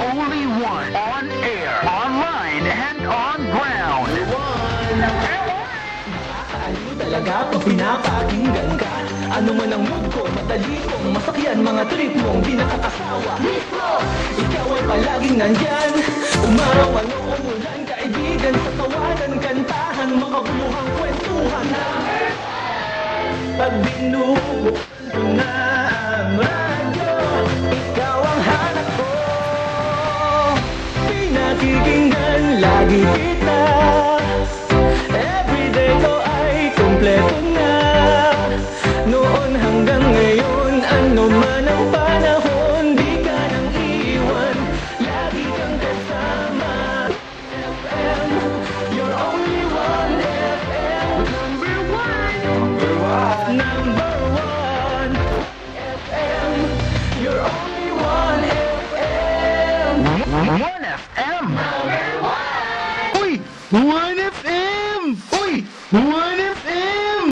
only one. On air, online, and on ground. Nakakaaliw talaga pag pinapakinggan ka. Ano man ang mood ko, madali kong masakyan mga trip mong di nakakasawa. Mismo! Ikaw ay palaging nandyan. Umaraw man o umulan, kaibigan sa tawanan, kantahan, makabuluhang kwentuhan. Pag binubuksan ko na ang radyo, ikaw ang hanap ko. Pinakikinggan lagi kita. Everyday ko ay kumpleto na. Noon hanggang ngayon, ano man ang panahon, di ka nang iwan, lagi kang kasama. FM, you're only one. FM, number one. Number one. Number one. FM, you're only one. FM. 1FM. Number one. Uy! 1